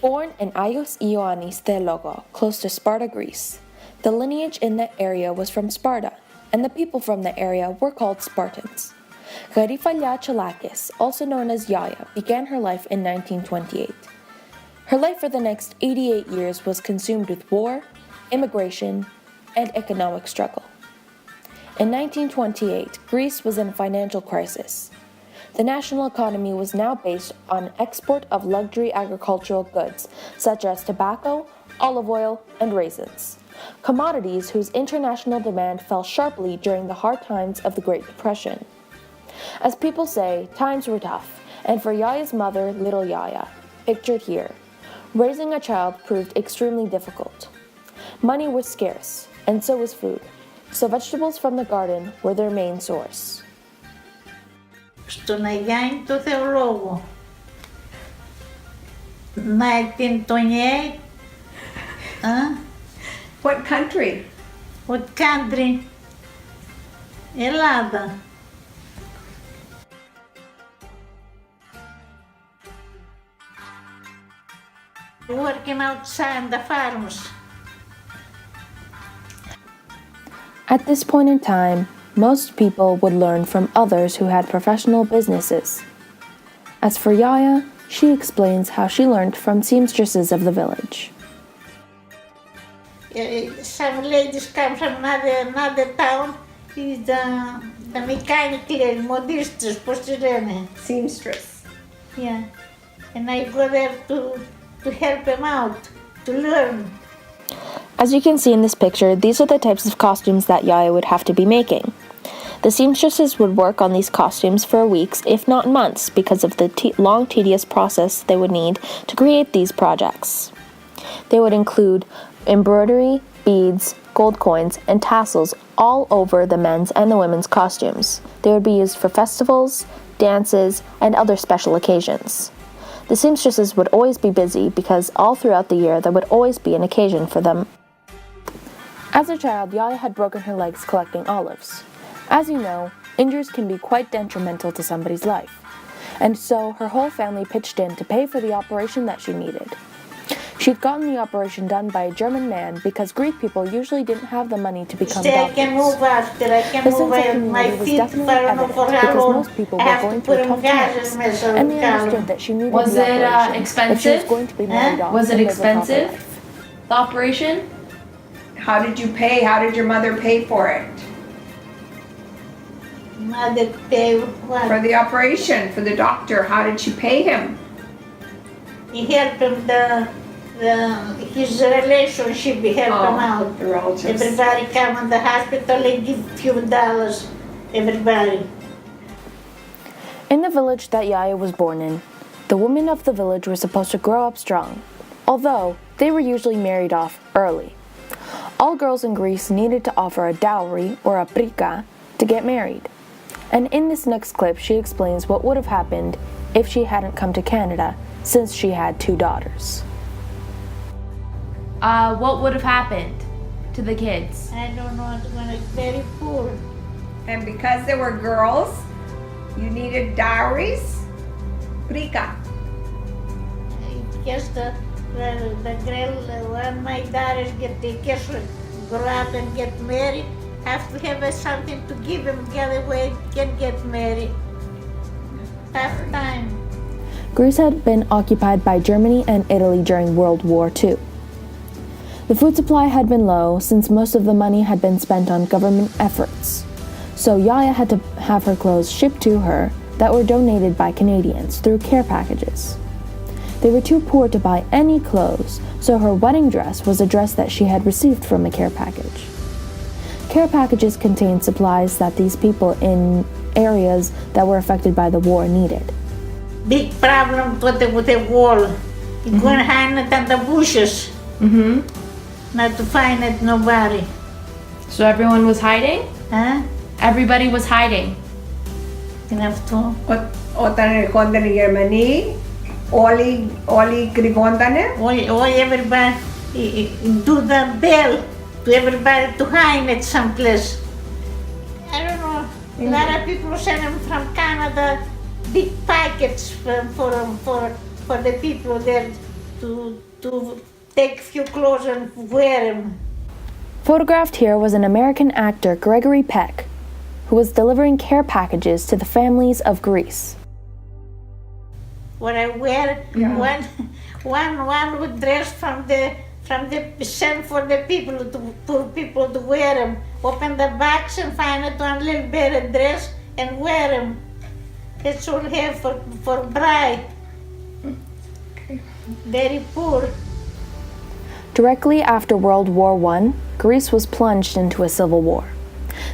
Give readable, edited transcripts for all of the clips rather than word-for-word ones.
Born in Ios Ioannis Theologo, close to Sparta, Greece, the lineage in that area was from Sparta, and the people from the area were called Spartans. Garifalya Chalakis, also known as Yoya, began her life in 1928. Her life for the next 88 years was consumed with war, immigration, and economic struggle. In 1928, Greece was in a financial crisis. The national economy was now based on export of luxury agricultural goods such as tobacco, olive oil, and raisins, commodities whose international demand fell sharply during the hard times of the Great Depression. As people say, times were tough, and for Yaya's mother, little Yoya, pictured here, raising a child proved extremely difficult. Money was scarce, and so was food, so vegetables from the garden were their main source. Στον Αγιάννη το Θεολόγο. 1928. What country? What country? Ελλάδα. Working outside the farms. At this point in time, most people would learn from others who had professional businesses. As for Yoya, she explains how she learned from seamstresses of the village. Some ladies come from another town. Is the mechanical modistas, πώς τη λένε. Seamstress. Yeah. And I go there to help them out, to learn. As you can see in this picture, these are the types of costumes that Yoya would have to be making. The seamstresses would work on these costumes for weeks, if not months, because of the long, tedious process they would need to create these projects. They would include embroidery, beads, gold coins, and tassels all over the men's and the women's costumes. They would be used for festivals, dances, and other special occasions. The seamstresses would always be busy because all throughout the year there would always be an occasion for them. As a child, Yoya had broken her legs collecting olives. As you know, injuries can be quite detrimental to somebody's life, and so her whole family pitched in to pay for the operation that she needed. She'd gotten the operation done by a German man because Greek people usually didn't have the money to become doctors. I can move after, I can The move sense of my community was feet definitely evident because most people were going through tough times, and they understood that she needed Was the it operation expensive? if she was going to be married off Was it and live a proper expensive? life. The operation? How did you pay? How did your mother pay for it? Mother pay what? For the operation, for the doctor, how did she pay him? He helped him his relationship, he helped him out. The relatives. Everybody come in the hospital and give few dollars, everybody. In the village that Yoya was born in, the women of the village were supposed to grow up strong, although they were usually married off early. All girls in Greece needed to offer a dowry, or a prika, to get married. And in this next clip, she explains what would have happened if she hadn't come to Canada, since she had 2 daughters. What would have happened to the kids? I don't know, it's gonna be very poor. And because they were girls, you needed dowries? Prika. Just the girl, when my daughters get the kids, grow up and get married, have to have something to give them, the other way can get married. Tough time. Greece had been occupied by Germany and Italy during World War II. The food supply had been low since most of the money had been spent on government efforts. So Yoya had to have her clothes shipped to her that were donated by Canadians through care packages. They were too poor to buy any clothes, so her wedding dress was a dress that she had received from a care package. Care packages contained supplies that these people in areas that were affected by the war needed. Big problem with the wall. You go and hide it in the bushes. Not to find it, nobody. So everyone was hiding? Huh? Everybody was hiding. You have to. Όταν ερχόνταν οι Γερμανοί, όλοι κρυβόντανε. All everybody do the bell to everybody to hide it someplace. I don't know. A lot of people send them from Canada big packets for the people there to take few clothes and wear them. Photographed here was an American actor, Gregory Peck, who was delivering care packages to the families of Greece. What I wear, one would dress from the send for the people for people to wear them. Open the box and find it one little better dress and wear them. That's all I have for bride. Very poor. Directly after World War I, Greece was plunged into a civil war.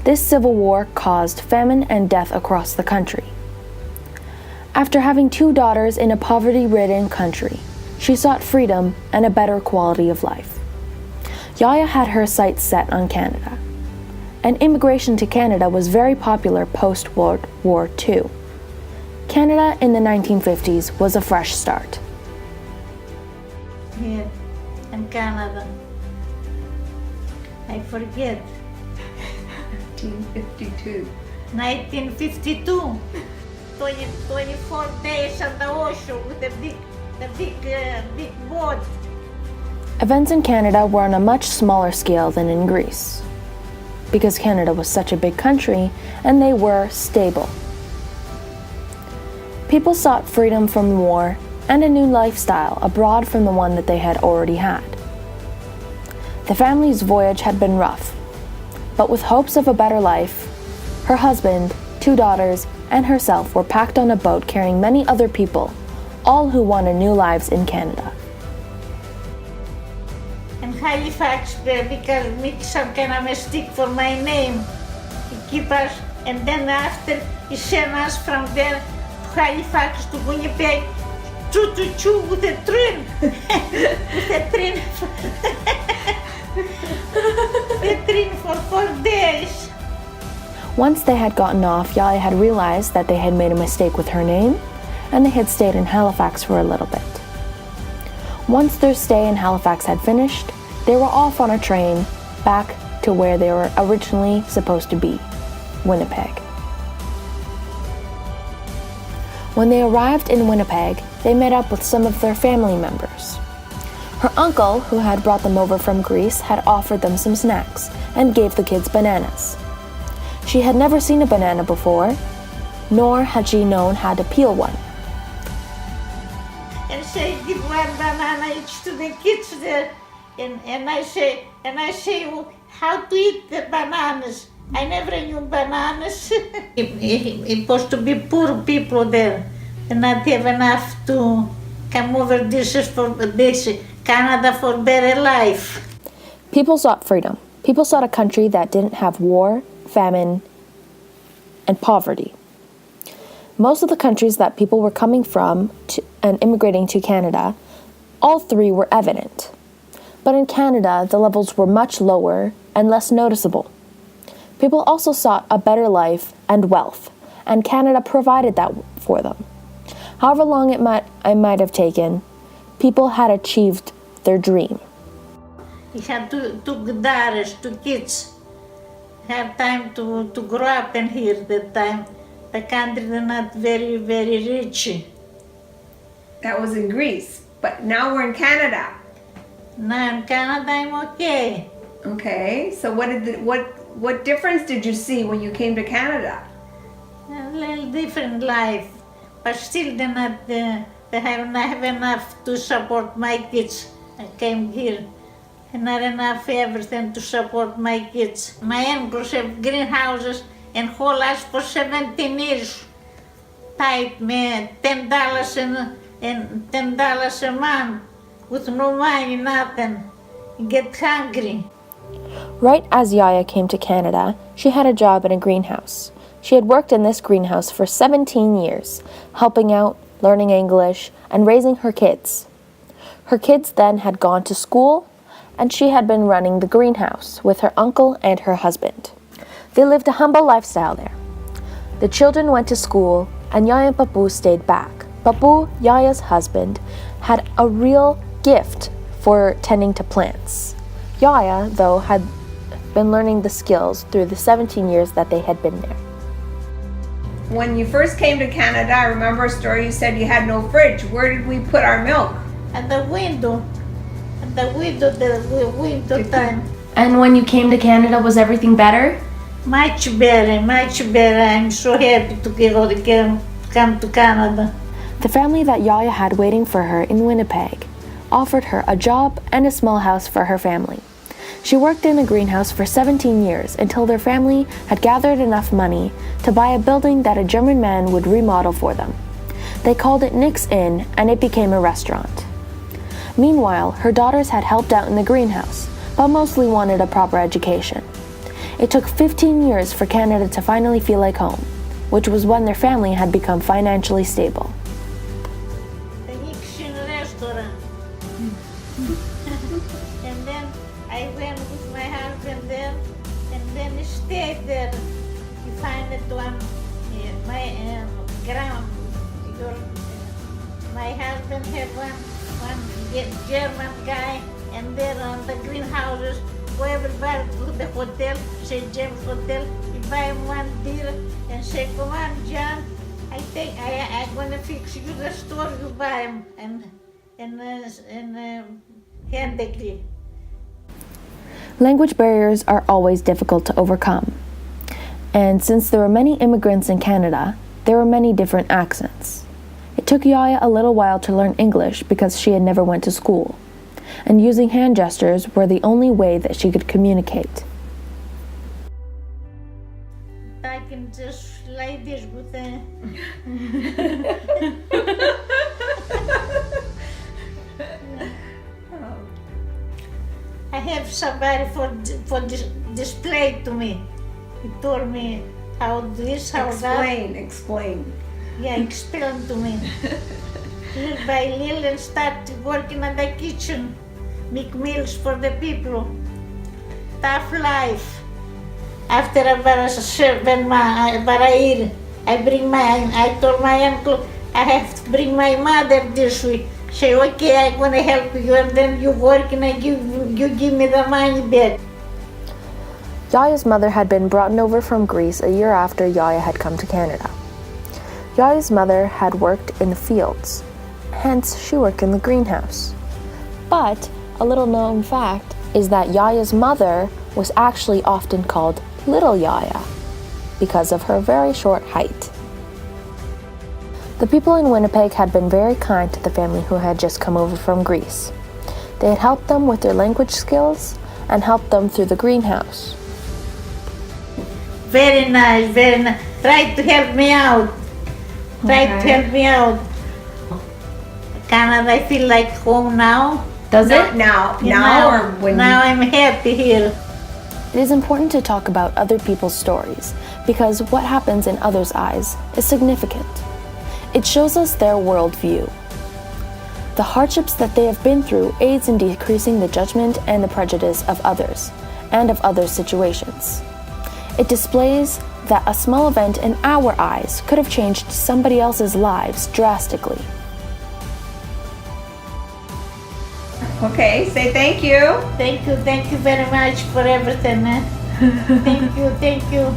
This civil war caused famine and death across the country. After having 2 daughters in a poverty-ridden country, she sought freedom and a better quality of life. Yoya had her sights set on Canada, and immigration to Canada was very popular post-World War II. Canada in the 1950s was a fresh start. Here in Canada. I forget. 1952. 1952. 24 days on the ocean with the big boat. Events in Canada were on a much smaller scale than in Greece, because Canada was such a big country and they were stable. People sought freedom from war and a new lifestyle abroad from the one that they had already had. The family's voyage had been rough, but with hopes of a better life, her husband, 2 daughters, and herself were packed on a boat carrying many other people, all who wanted new lives in Canada. In Halifax, because make some kind of mistake for my name. He keep us, and then after he sent us from there to Halifax to Winnipeg, choo with a train, with a train, a train for 4 days. Once they had gotten off, Yoya had realized that they had made a mistake with her name, and they had stayed in Halifax for a little bit. Once their stay in Halifax had finished, they were off on a train back to where they were originally supposed to be, Winnipeg. When they arrived in Winnipeg, they met up with some of their family members. Her uncle, who had brought them over from Greece, had offered them some snacks and gave the kids bananas. She had never seen a banana before, nor had she known how to peel one. And say, give 1 banana each to the kids there. And I say, how to eat the bananas? I never knew bananas. It supposed to be poor people there, and not have enough to come over this Canada for better life. People sought freedom. People sought a country that didn't have war, famine, and poverty. Most of the countries that people were coming from and immigrating to Canada, all 3 were evident. But in Canada, the levels were much lower and less noticeable. People also sought a better life and wealth, and Canada provided that for them. However long it might have taken, people had achieved their dream. He had 2 daughters, 2 kids. Have time to grow up in here that time. The country is not very, very rich. That was in Greece, but now we're in Canada. Now in Canada, I'm okay. Okay, so what difference did you see when you came to Canada? A little different life, but still they have not have enough to support my kids. I came here, and not enough everything to support my kids. My uncles have greenhouses and whole house for 17 years. Paid me $10 and $10 a month with no money, nothing. Get hungry. Right as Yoya came to Canada, she had a job in a greenhouse. She had worked in this greenhouse for 17 years, helping out, learning English, and raising her kids. Her kids then had gone to school, and she had been running the greenhouse with her uncle and her husband. They lived a humble lifestyle there. The children went to school, and Yoya and Papu stayed back. Papu, Yoya's husband, had a real gift for tending to plants. Yoya, though, had been learning the skills through the 17 years that they had been there. When you first came to Canada, I remember a story you said you had no fridge. Where did we put our milk? and the window the window time. And when you came to Canada, was everything better? Much better, much better. I'm so happy to come to Canada. The family that Yoya had waiting for her in Winnipeg offered her a job and a small house for her family. She worked in a greenhouse for 17 years until their family had gathered enough money to buy a building that a German man would remodel for them. They called it Nick's Inn, and it became a restaurant. Meanwhile, her daughters had helped out in the greenhouse, but mostly wanted a proper education. It took 15 years for Canada to finally feel like home, which was when their family had become financially stable. The Nixon restaurant. And then I went with my husband there, and then stayed there. We find that one, my husband had one German guy, and there on the greenhouses, go everybody to the hotel, St. James Hotel, you buy him one beer and say, come on, John, I'm gonna fix you the store, you buy him, and handically. Language barriers are always difficult to overcome. And since there were many immigrants in Canada, there were many different accents. It took Yoya a little while to learn English because she had never went to school, and using hand gestures were the only way that she could communicate. I can just like this with a... I have somebody for display to me. He told me how this, how that. Explain. Yeah, explain to me. Little by little, and start working in the kitchen, make meals for the people. Tough life. After about a year, I told my uncle, I have to bring my mother this week. Say, okay, I'm gonna help you, and then you work and you give me the money back. Yoya's mother had been brought over from Greece a year after Yoya had come to Canada. Yoya's mother had worked in the fields, hence she worked in the greenhouse. But a little known fact is that Yoya's mother was actually often called Little Yoya because of her very short height. The people in Winnipeg had been very kind to the family who had just come over from Greece. They had helped them with their language skills and helped them through the greenhouse. Very nice, very nice. Try to help me out. Canada, I feel like home now. Does it? Now or when Now I'm happy here. It is important to talk about other people's stories because what happens in others' eyes is significant. It shows us their worldview. The hardships that they have been through aids in decreasing the judgment and the prejudice of others and of other situations. It displays that a small event in our eyes could have changed somebody else's lives drastically. Okay, say thank you. Thank you very much for everything. Thank you.